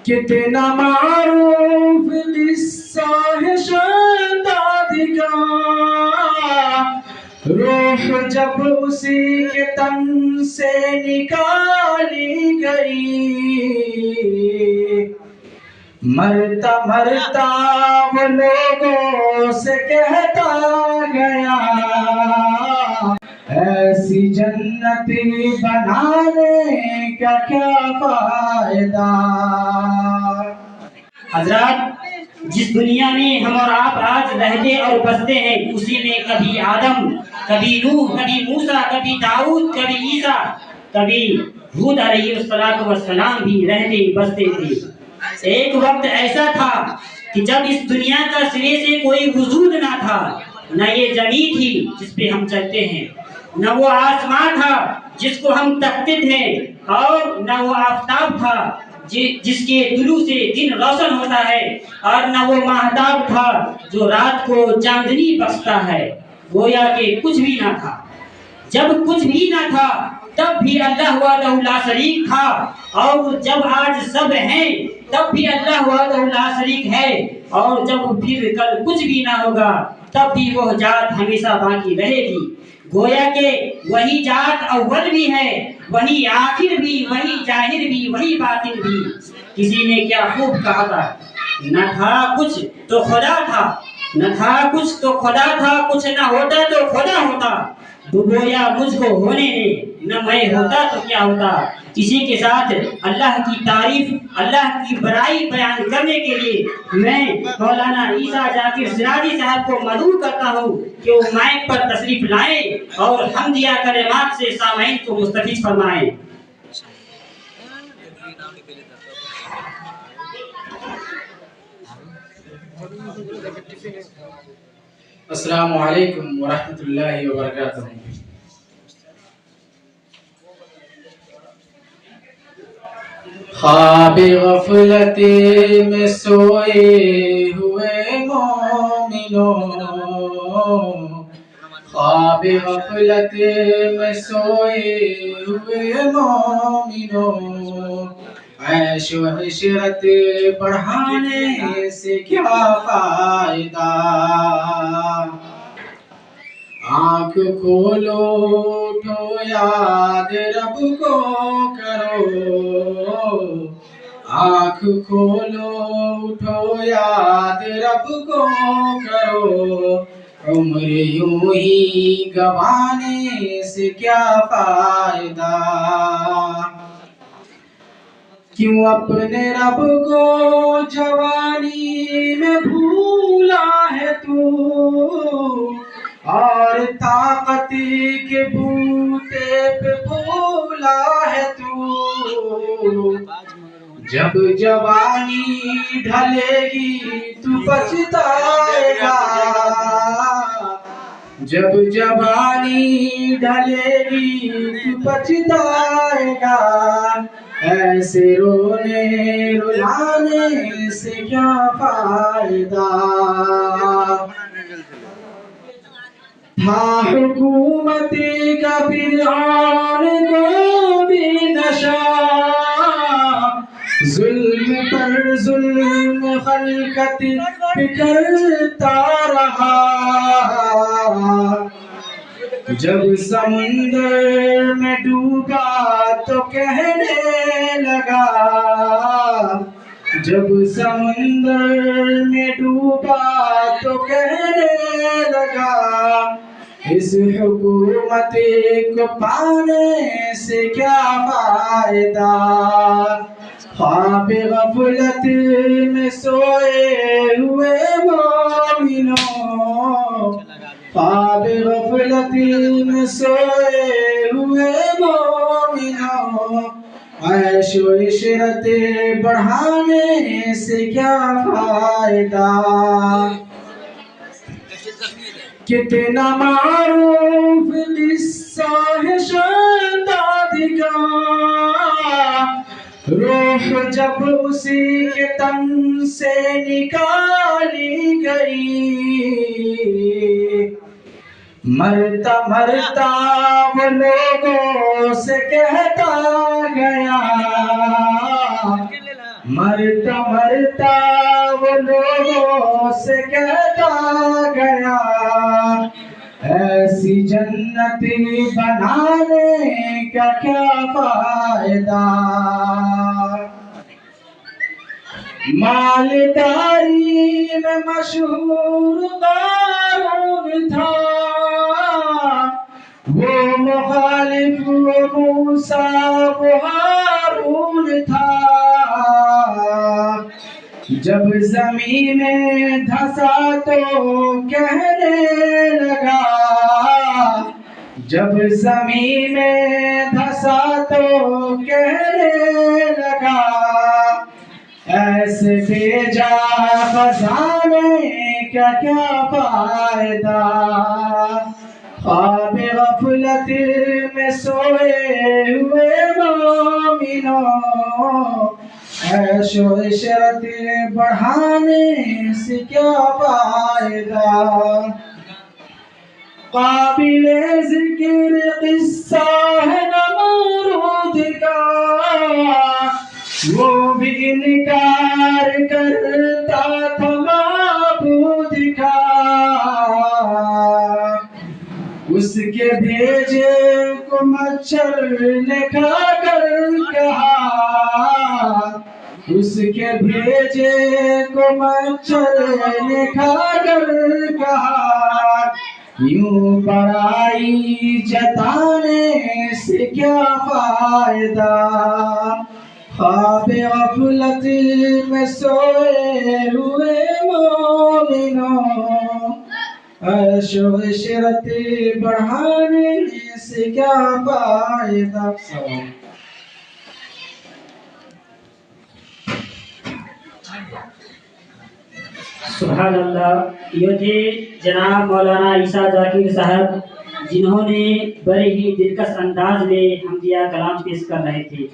कितना मारूफ किस्सा है शहज़ादी का, रूह जब उसी के तन से निकाली गई, मरता मरता वो लोगों से कहता गया, ऐसी जन्नती बनाने का क्या फायदा। हजरत, जिस दुनिया में हम और आप आज रहते और बसते हैं, उसी में कभी आदम, कभी नूह, कभी मूसा, कभी दाऊद, कभी ईसा, कभी हूद अलैहिस्सलाम भी रहते बसते थे। एक वक्त ऐसा था कि जब इस दुनिया का सिरे से कोई वजूद ना था, न ये जमीन थी जिस पे हम चलते हैं, न वो आसमान था जिसको हम तकते थे, और न वो आफताब था जिसके तुलू से दिन रोशन होता है, और न वो महताब था जो रात को चांदनी बख्शता है। गोया के कुछ भी ना था। जब कुछ भी ना था तब भी अल्लाह वहदहु ला शरीक था, और जब आज सब हैं तब भी अल्लाह वहदहु ला शरीक है, और जब फिर कल कुछ भी ना होगा तब भी वह जात हमेशा बाकी रहेगी। गोया के वही जात अव्वल भी है, वही आखिर भी, वही जाहिर भी, वही बातिन भी। किसी ने क्या खूब कहा था, न था कुछ तो खुदा था, न था कुछ तो खुदा था, कुछ न होता तो खुदा होता। डुबोया मुझको होने दे, न मैं होता तो क्या होता। इसी के साथ अल्लाह की तारीफ, अल्लाह की बड़ाई बयान करने के लिए मैं मौलाना ईसा जाकिर सिराजी साहब को मदऊ करता हूँ कि वो माइक पर तशरीफ लाए और हमदिया कलिमात से सामईन को मुस्तफीज फरमाएं। अस्सलामु अलैकुम व रहमतुल्लाहि व बरकातुहू। ख्वाबे गफलते में सोए हुए मोमिनों, ख्वाबे गफलते में सोए हुए मोमिनों, ऐश व इशरत बढ़ाने से क्या फायदा। आँख खोलो उठो याद रब को करो, आँख खोलो उठो याद रब को करो, उम्र यूं ही गंवाने से क्या फायदा। क्यों अपने रब को जवानी में भूला है तू, और ताकत के बूते पे भूला है तू। जब जवानी ढलेगी तू पछताएगा, जब जवानी ढलेगी तू पछताएगा। ऐसे रोने रुलाने से क्या फायदा। था हुकूमती का फिरौन को भी नशा, जुल्म पर जुल्म खल्कत पे करता रहा। जब समुंदर में डूबा तो कहने लगा, जब समुंदर में डूबा तो कहने लगा, इस हुकूमत को पाने से क्या फायदा। ख्वाबे गफलत में सोए हुए मोमिनों, ख्वाबे गफलत में सोए हुए मोमिनों, ऐश व इशरत बढ़ाने से क्या फायदा। कितना मारूफ किस्सा है शहज़ादी का, रूह जब उसी के तन से निकाली गई, मरता मरता वो लोगों से कहता गया, मरता मरता वो लोगों से कहता गया, ऐसी जन्नत बनाने का क्या फायदा। मालदारी में मशहूर कारून था, वो मुखालिफ वो मूसा वो हारून था। जब ज़मीन में धंसा तो कहने लगा, जब ज़मीन में धंसा तो कहने लगा, ऐसे भेजा खजाने का क्या फायदा। ख्वाब गफलत में सोए हुए मोमिनो, ऐशो इशरत बढ़ाने से क्या फायदा। काबिले जिक्र किस्सा है नमरूद का, वो भी इनकार करता था माबूद का। उसके भेजे को मच्छर ने खाकर कहा, उसके भेजे को मच्छर ने खाकर कहा, यूं बड़ाई जताने से क्या फायदा। ख्वाब गफलत में सोए हुए मोमिनो, ऐशो इशरत बढ़ाने से क्या फायदा। सुभान अल्लाह। ये थे जनाब मौलाना ईसा जाकिर साहब, जिन्होंने बड़े ही दिलकश अंदाज में हमदिया कलाम पेश कर रहे थे।